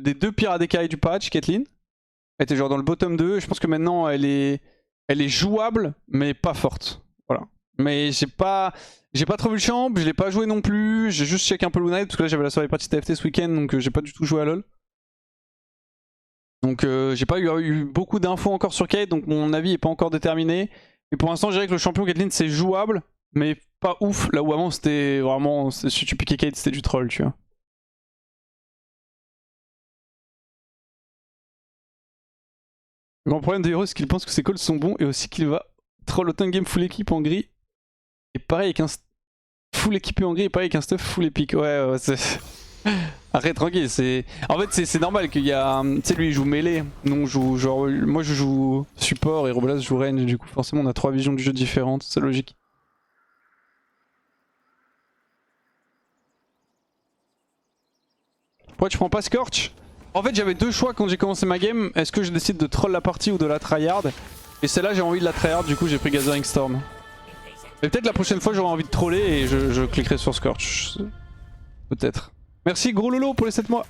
des deux pires ADK du patch, Caitlyn. Elle était genre dans le bottom 2. Je pense que maintenant elle est jouable, mais pas forte. Voilà. Mais j'ai pas trop vu le champ, je l'ai pas joué non plus. J'ai juste check un peu le Knight parce que là j'avais la soirée partie TFT ce week-end, donc j'ai pas du tout joué à LoL. Donc j'ai pas eu beaucoup d'infos encore sur Caitlyn, donc mon avis est pas encore déterminé. Et pour l'instant je dirais que le champion Caitlyn c'est jouable, mais pas ouf. Là où avant c'était vraiment, si tu piquais Caitlyn c'était du troll, tu vois. Le grand problème de Hero c'est qu'il pense que ses calls sont bons et aussi qu'il va troll autant game full équipe en gris. Et pareil avec un full équipé en gris et pareil avec un stuff full épique. Ouais, c'est... Arrête, tranquille, c'est... En fait c'est normal qu'il y a... Tu sais lui il joue mêlée, nous on joue genre... Moi je joue support et Robolas joue range, du coup forcément on a 3 visions du jeu différentes, c'est logique. Pourquoi tu prends pas Scorch? En fait j'avais deux choix quand j'ai commencé ma game, est-ce que je décide de troll la partie ou de la tryhard? Et celle-là j'ai envie de la tryhard, du coup j'ai pris Gathering Storm. Et peut-être la prochaine fois j'aurai envie de troller et je cliquerai sur Scorch. Peut-être. Merci gros Lolo pour les 7 mois.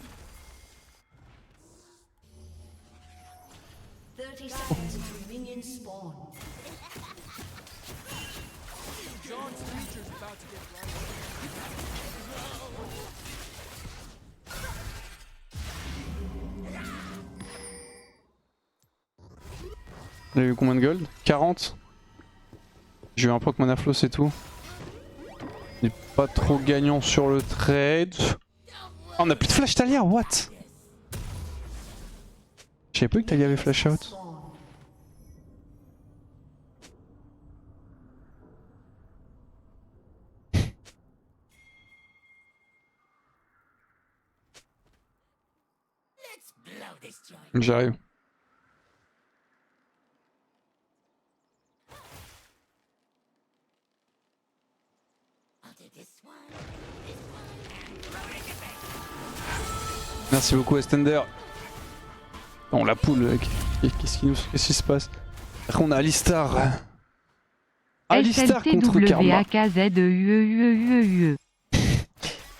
J'ai eu combien de gold? 40. J'ai eu un proc mana flow, c'est tout. On n'est pas trop gagnant sur le trade. Oh, on a plus de flash Talia, what? Je savais pas que Talia avait flash out. J'arrive. Merci beaucoup Estender. Oh la poule mec. Qu'est-ce qui se passe? Après on a Alistar. Alistar contre Karma.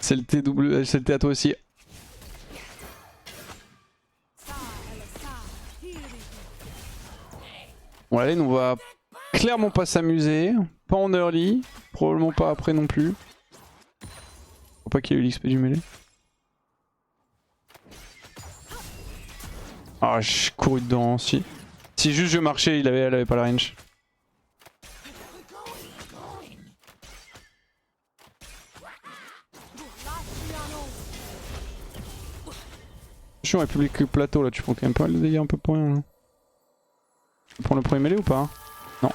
C'est le TW, c'est le T à toi aussi. Bon la lane on va clairement pas s'amuser. Pas en early. Probablement pas après non plus. Faut pas qu'il y ait eu l'XP du mêlée. Ah j'ai couru dedans si. Si juste je marchais elle avait pas la range. Je suis en République Plateau là, tu prends quand même pas mal de dégâts un peu pour rien. Là. Tu prends le premier mêlée ou pas? Non.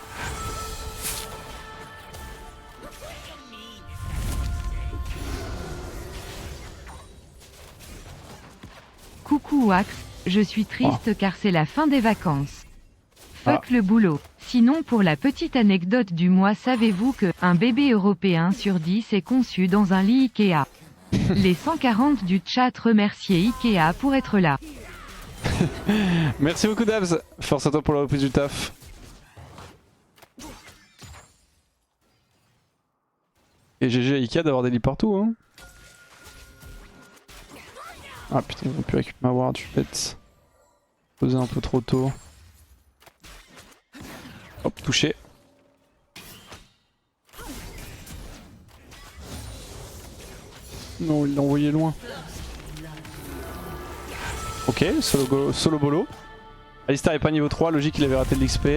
Coucou Wax, je suis triste car c'est la fin des vacances. Fuck le boulot. Sinon pour la petite anecdote du mois, savez-vous que un bébé européen sur 10 est conçu dans un lit Ikea? Les 140 du chat remercier Ikea pour être là. Merci beaucoup Dabs, force à toi pour la reprise du taf. Et GG à Ikea d'avoir des lits partout hein. Ah putain ils ont pu récupérer ma ward, je suis bête. Posé un peu trop tôt. Hop, touché. Non, il l'a envoyé loin. Ok, solo bolo. Alistar est pas niveau 3, logique qu'il avait raté de l'XP.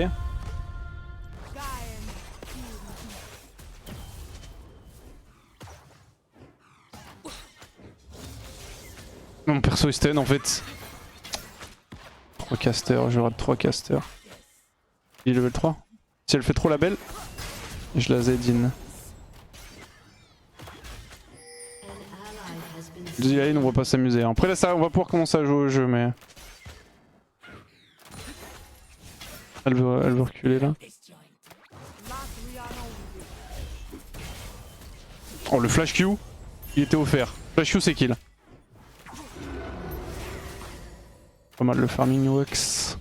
Mon perso est stun en fait. 3 casters, je rate 3 casters. Il est level 3. Si elle fait trop la belle, je la Z-in. Je dis allez, on va pas s'amuser. Après là ça, on va pouvoir commencer à jouer au jeu mais... Elle veut reculer là. Oh le flash Q, il était offert. Flash Q c'est kill. Pas mal le farming Wax.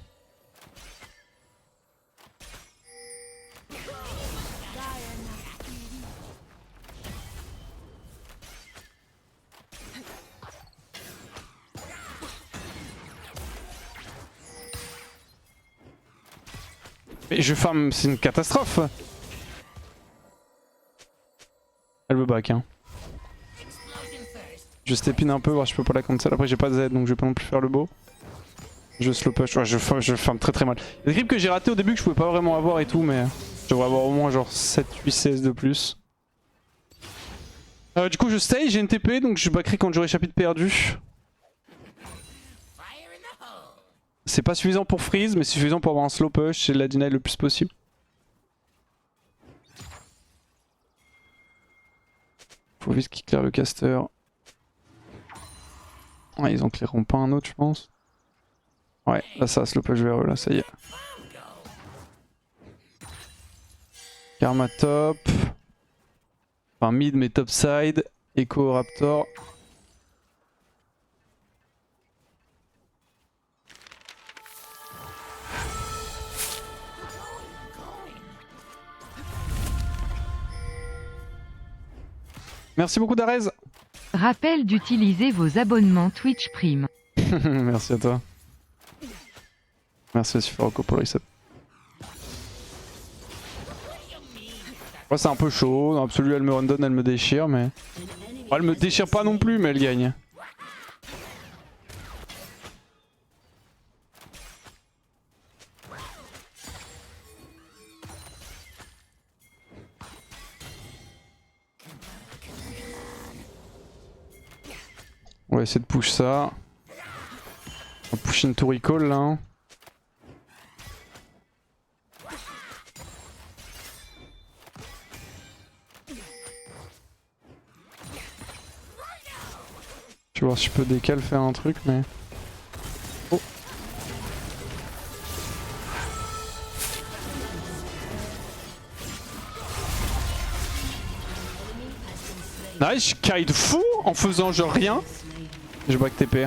Mais je farm, c'est une catastrophe. Elle me back hein. Je step in un peu, voir si je peux pas la cancel. Après j'ai pas de Z donc je vais pas non plus faire le beau. Je slow push, ouais, je farm très très mal. Il y a des creeps que j'ai raté au début que je pouvais pas vraiment avoir et tout, mais je devrais avoir au moins genre 7-8 CS de plus. Du coup je stay, j'ai une TP donc je backerai quand j'aurai chapitre perdu. C'est pas suffisant pour freeze mais suffisant pour avoir un slow push et la deny le plus possible. Faut vite qu'ils clearent le caster. Ouais, ils en cleareront pas un autre je pense. Ouais, là ça slow push vers eux là, ça y est. Karma top. Enfin mid mais top side. Echo Raptor. Merci beaucoup Darez. Rappel d'utiliser vos abonnements Twitch Prime. Merci à toi. Merci aussi Faroco pour le reset. Ouais, c'est un peu chaud, dans l'absolu elle me run down, elle me déchire mais... Oh, elle me déchire pas non plus mais elle gagne. On va essayer de push ça. On va push into recall là. Hein. Je vais voir si je peux décaler, faire un truc mais... Oh. Nice, je kite fou en faisant genre rien. Je back TP.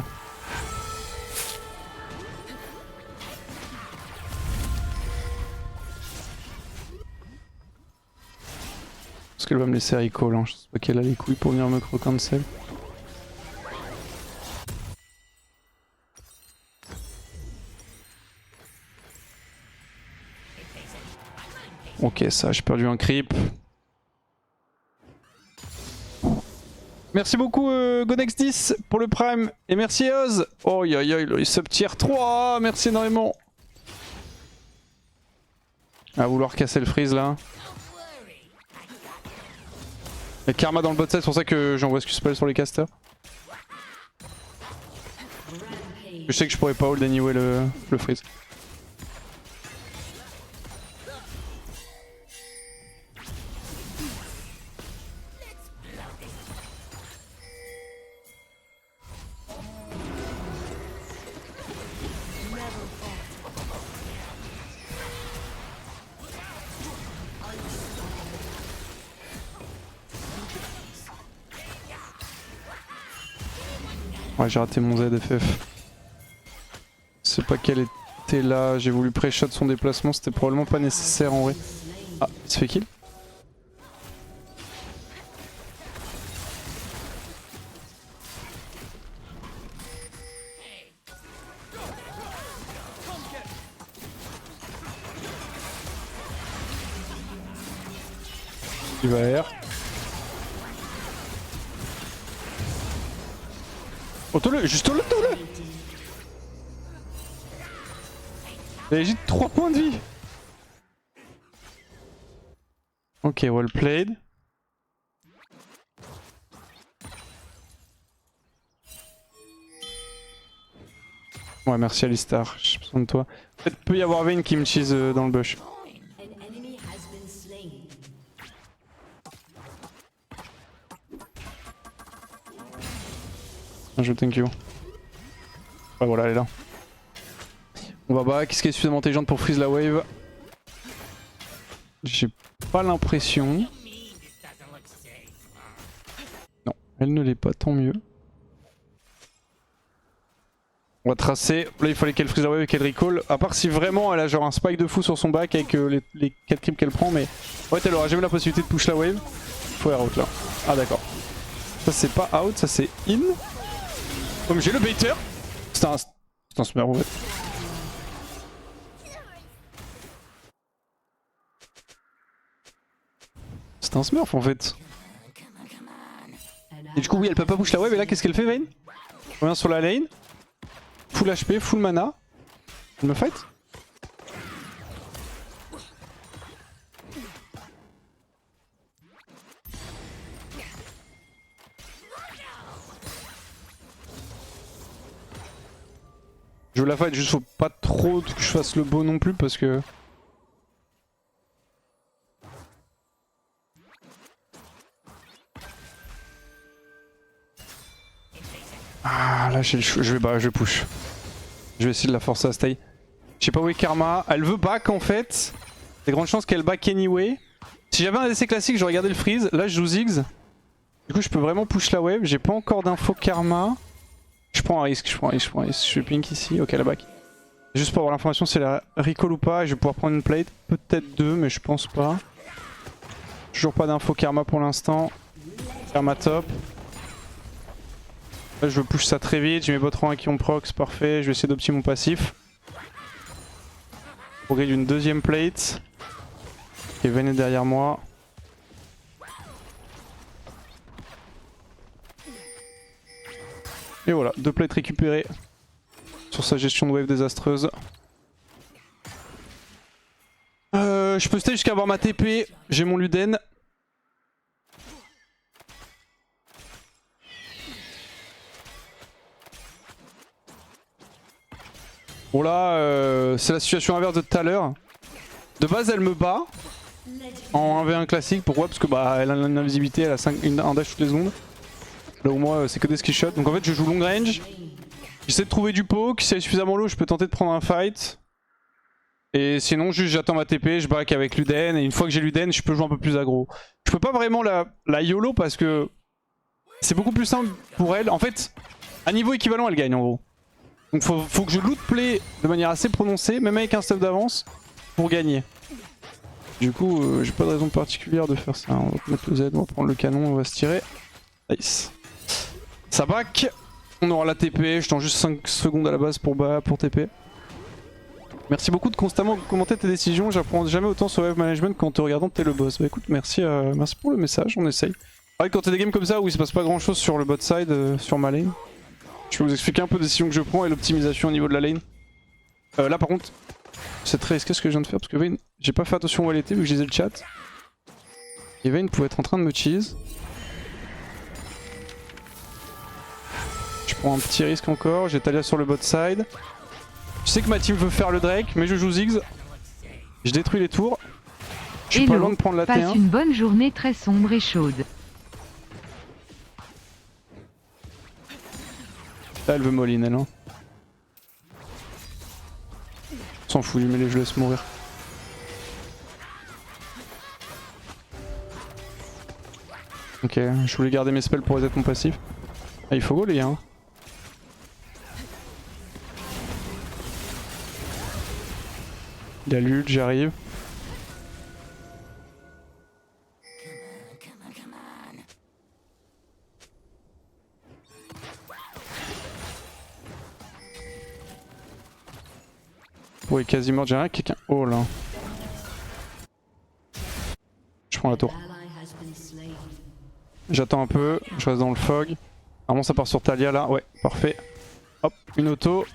Parce qu'elle va me laisser recall, hein. Je sais pas qu'elle a les couilles pour venir me cancel. Ok, ça, j'ai perdu un creep. Merci beaucoup Gonex10 pour le prime. Et merci Oz. Oh aïe aïe, le sub tier 3. Merci énormément. À vouloir casser le freeze là. Il y a Karma dans le bot side, c'est pour ça que j'envoie Q-Spell sur les casters. Je sais que je pourrais pas hold anyway le freeze. Ouais, j'ai raté mon ZFF. Je sais pas quelle était là, j'ai voulu pré-shot son déplacement, c'était probablement pas nécessaire en vrai. Ah, il se fait kill? Il va R. Auto-le, juste auto-le. J'ai 3 points de vie. Ok, well played. Ouais, merci Alistar, j'ai besoin de toi. Peut-être peut y avoir Vayne qui me cheese dans le bush. Je thank you. Ouais, voilà, elle est là. On va back. Qu'est-ce qui est suffisamment intelligente pour freeze la wave? J'ai pas l'impression. Non, elle ne l'est pas, tant mieux. On va tracer. Là, il fallait qu'elle freeze la wave et qu'elle recall. À part si vraiment elle a genre un spike de fou sur son back avec les 4 creeps qu'elle prend. Mais en fait, elle aura jamais la possibilité de push la wave. Faut air out là. Ah, d'accord. Ça, c'est pas out, ça, c'est in. Comme j'ai le baiter. C'est un smear en fait. c'est un smurf en fait. Et du coup oui elle peut pas push la wave et là qu'est-ce qu'elle fait Vayne? On revient sur la lane. Full HP, full mana. Elle me fight? Je veux la fight, juste faut pas trop que je fasse le beau non plus parce que... Ah là j'ai le choix, je vais push. Je vais essayer de la forcer à stay. Je sais pas où est Karma, elle veut back en fait. Il y a grande chance qu'elle back anyway. Si j'avais un ADC classique j'aurais gardé le freeze, là je joue Ziggs. Du coup je peux vraiment push la wave, j'ai pas encore d'info Karma. Je prends un risque, je suis pink ici, ok la back. Juste pour avoir l'information si elle a recall ou pas, et je vais pouvoir prendre une plate, peut-être deux mais je pense pas. Toujours pas d'info Karma pour l'instant. Karma top. Là je push ça très vite, j'ai mes bots rangs qui ont proc, parfait, je vais essayer d'optimiser mon passif. Pour gagner une deuxième plate. Et venez derrière moi. Et voilà, 2 plates récupérées sur sa gestion de wave désastreuse. Je peux stay jusqu'à avoir ma TP, j'ai mon Luden. Bon là, c'est la situation inverse de tout à l'heure. De base elle me bat en 1v1 classique, pourquoi? Parce que bah elle a une invisibilité, elle a un dash toutes les secondes. Là où moi c'est que des skill shots, donc en fait je joue long range. J'essaie de trouver du poke, si elle est suffisamment low je peux tenter de prendre un fight. Et sinon juste j'attends ma TP, je back avec Luden, et une fois que j'ai Luden je peux jouer un peu plus aggro. Je peux pas vraiment la YOLO parce que c'est beaucoup plus simple pour elle. En fait, à niveau équivalent elle gagne en gros. Donc faut que je loot play de manière assez prononcée, même avec un stuff d'avance, pour gagner. Du coup j'ai pas de raison particulière de faire ça. On va mettre le Z, on va prendre le canon, on va se tirer. Nice. Ça back, on aura la TP, je tends juste 5 secondes à la base pour TP. Merci beaucoup de constamment commenter tes décisions, j'apprends jamais autant sur wave management qu'en te regardant t'es le boss. Bah écoute, merci pour le message, on essaye. Quand t'as des games comme ça où il se passe pas grand chose sur le bot side, sur ma lane, je vais vous expliquer un peu les décisions que je prends et l'optimisation au niveau de la lane. Là par contre, c'est très risqué ce que je viens de faire parce que Vayne, j'ai pas fait attention où elle était vu que je lisais le chat. Et Vayne pouvait être en train de me cheese. Je prends un petit risque encore, j'ai Talia sur le bot side. Je sais que ma team veut faire le Drake, mais je joue Ziggs. Je détruis les tours. Je suis pas loin de prendre la T1. Passe une bonne journée très sombre et chaude. Là elle veut Moline elle hein. S'en fout, mais je laisse mourir. Ok, je voulais garder mes spells pour reset mon passif. Ah, il faut go les gars. Il y a l'ult, j'arrive. Oui, quasi mort, j'ai rien, quelqu'un. Oh là. Je prends la tour. J'attends un peu, je reste dans le fog. Normalement ça part sur Talia là, ouais, parfait. Hop, une auto.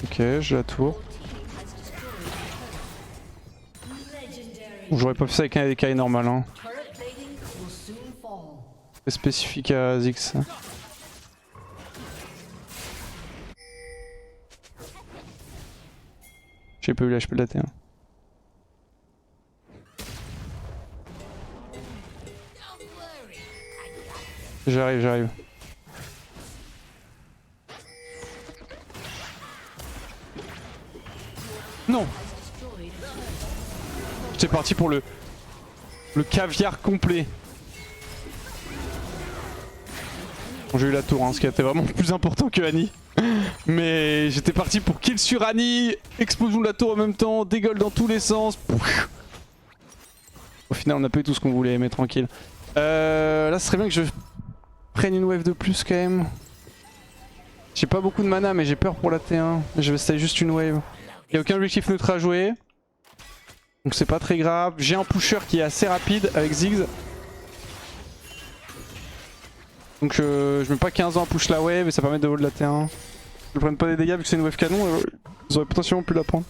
Ok, j'ai la tour. J'aurais pas fait ça avec un ADK normal hein. C'est spécifique à Ziggs. J'ai pas eu l'HP de la T1. J'arrive. Non. J'étais parti pour le caviar complet. Bon, j'ai eu la tour, hein, ce qui était vraiment plus important que Annie. Mais j'étais parti pour kill sur Annie, explosion de la tour en même temps, dégueule dans tous les sens. Au final on a pas eu tout ce qu'on voulait, mais tranquille. Là ce serait bien que je prenne une wave de plus quand même. J'ai pas beaucoup de mana mais j'ai peur pour la T1. Je vais stay juste une wave. Il n'y a aucun objectif neutre à jouer. Donc c'est pas très grave. J'ai un pusher qui est assez rapide avec Ziggs. Donc je mets pas 15 ans à push la wave et ça permet de hold la T1. Ils prennent pas des dégâts vu que c'est une wave canon, ils auraient potentiellement pu la prendre.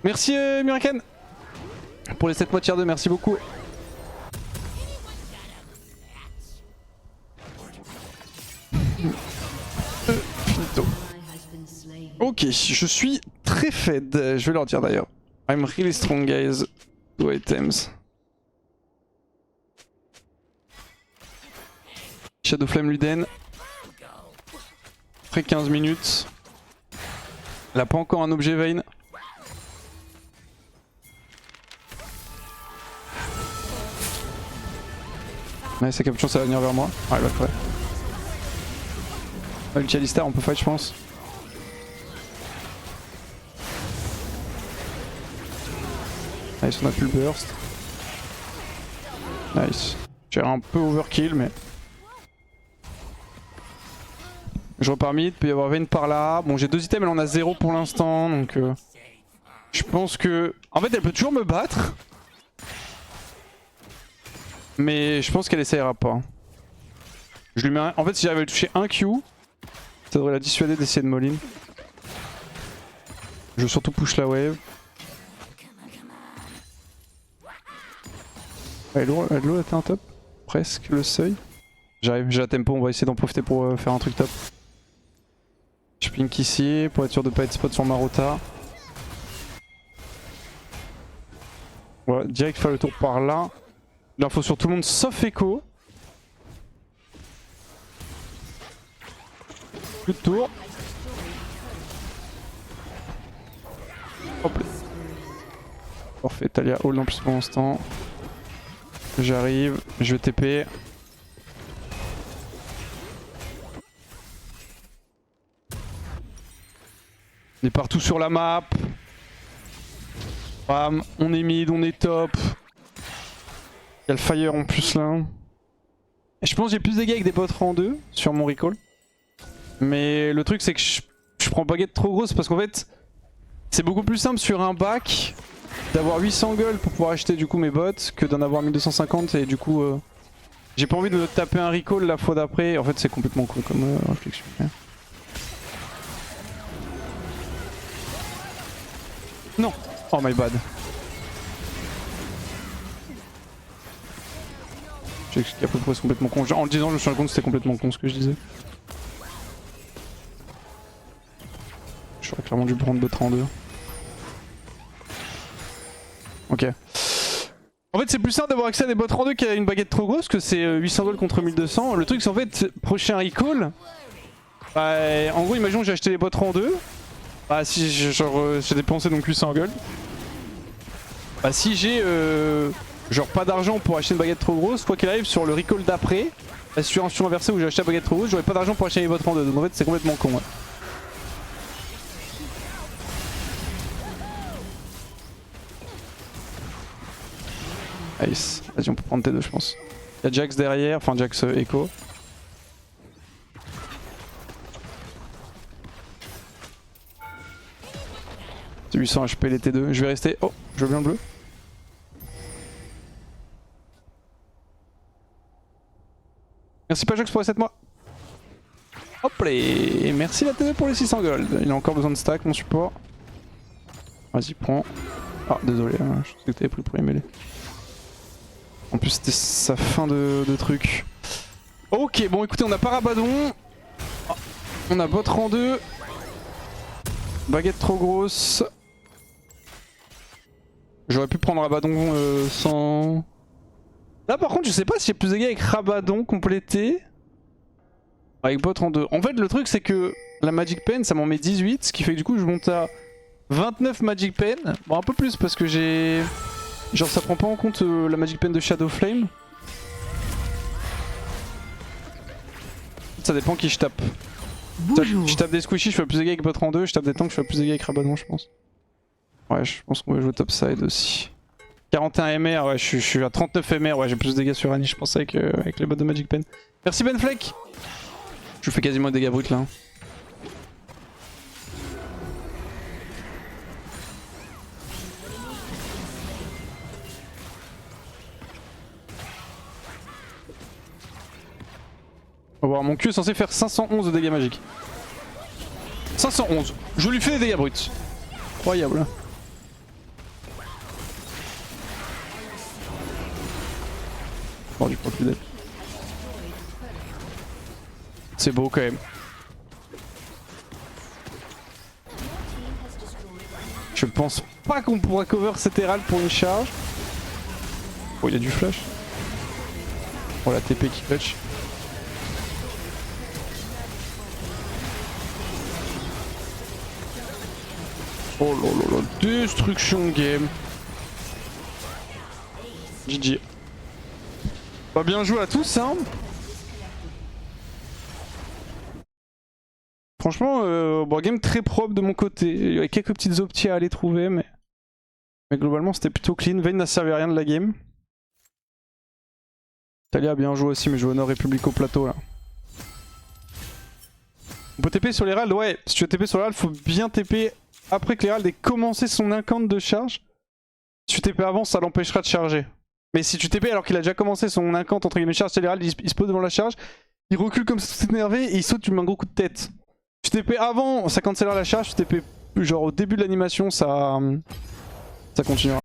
Merci Miraken pour les 7 mois tier 2, merci beaucoup. Ok, je suis très fed, je vais leur dire d'ailleurs. I'm really strong guys, 2 items. Shadow Flame Luden. Après 15 minutes. Elle a pas encore un objet Vayne. Ouais, sa capture ça va venir vers moi. Ouais, elle va prêt. Ulti Alistar, on peut fight je pense. Nice, on a plus le burst. Nice. J'ai un peu overkill mais... Je repars mid, peut y avoir Vayne par là. Bon j'ai 2 items, elle en a 0 pour l'instant donc... Je pense que... En fait elle peut toujours me battre. Mais je pense qu'elle essayera pas. Je lui mets un... En fait si j'arrive à lui toucher un Q, ça devrait la dissuader d'essayer de Moline. Je veux surtout push la wave. Hello, était un top. Presque le seuil. J'arrive, j'ai la tempo, on va essayer d'en profiter pour faire un truc top. Je pink ici pour être sûr de pas être spot sur Marota. Voilà, direct faire le tour par là. L'info sur tout le monde sauf Echo. Plus de tour. Hop là. Parfait, Talia hold en plus pour l'instant. J'arrive, je vais TP. On est partout sur la map. Bam, on est mid, on est top. Il y a le fire en plus là. Et je pense que j'ai plus de dégâts avec des bots rang 2 sur mon recall. Mais le truc c'est que je prends baguette trop grosse parce qu'en fait c'est beaucoup plus simple sur un back d'avoir 800 gold pour pouvoir acheter du coup mes bots que d'en avoir 1250 et du coup j'ai pas envie de taper un recall la fois d'après. En fait c'est complètement con comme réflexion. Non. Oh my bad. Je sais qu'à peu près c'est complètement con. En le disant je me suis rendu compte que c'était complètement con ce que je disais. J'aurais clairement dû prendre bot en 2. Ok. En fait c'est plus simple d'avoir accès à des bots en 2 qu'à une baguette trop grosse que c'est 800 gold contre 1200. Le truc c'est en fait prochain recall. Bah, en gros imaginons que j'ai acheté les bots en 2. Bah si j'ai dépensé donc 800 gold. Bah si j'ai genre pas d'argent pour acheter une baguette trop grosse, quoi qu'il arrive sur le recall d'après, la situation inversée où j'ai acheté la baguette trop grosse, j'aurais pas d'argent pour acheter les bots en 2. Donc en fait c'est complètement con. Ouais. Nice. Vas-y on peut prendre T2 je pense. Il y a Jax derrière, enfin Jax Echo. C'est 800 HP les T2, je vais rester... Oh, je veux bien le bleu. Merci Pajox pour les 7 mois. Hop et merci la T2 pour les 600 gold. Il a encore besoin de stack mon support. Vas-y prends. Ah désolé, hein, je sais que t'avais pris le premier mêlé. En plus c'était sa fin de truc. Ok bon écoutez on a pas Rabadon. Oh, on a bot rang 2. Baguette trop grosse. J'aurais pu prendre Rabadon sans... Là par contre je sais pas si j'ai plus de dégâts avec Rabadon complété. Avec bot en 2. En fait le truc c'est que la Magic Pen ça m'en met 18. Ce qui fait que du coup je monte à 29 Magic Pen. Bon un peu plus parce que j'ai... Genre ça prend pas en compte la Magic Pen de Shadow Flame. Ça dépend qui je tape. Bonjour. Je tape des squishies, je fais plus de dégâts avec bot en 2. Je tape des tanks, je fais plus de dégâts avec Rabadon je pense. Ouais je pense qu'on va jouer topside aussi. 41 MR, ouais je suis à 39 MR, ouais j'ai plus de dégâts sur Annie je pense avec les bots de Magic Pen. Merci Benfleck. Je fais quasiment des dégâts bruts là. On va voir, mon cul est censé faire 511 de dégâts magiques. 511. Je lui fais des dégâts bruts. Incroyable. Bon, du coup, plus d'être. C'est beau quand même. Je pense pas qu'on pourra cover cet Herald pour une charge. Oh, il y a du flash. Oh, la TP qui clutch. Oh là là là, destruction game. GG. Bah bien joué à tous hein. Franchement, bon, game très propre de mon côté. Il y avait quelques petites optis à aller trouver, mais globalement c'était plutôt clean. Vayne n'a servi à rien de la game. Talia a bien joué aussi, mais joue au Nord République au plateau là. On peut TP sur l'Herald, ouais. Si tu veux TP sur l'Herald, faut bien TP après que l'Herald ait commencé son incant de charge. Si tu TP avant, ça l'empêchera de charger. Mais si tu TP alors qu'il a déjà commencé son incant entre guillemets charge, l'Herald il se pose devant la charge, il recule comme ça tout énervé et il saute, tu mets un gros coup de tête. Tu TP avant, ça cancellera la charge, tu TP genre au début de l'animation, ça continuera.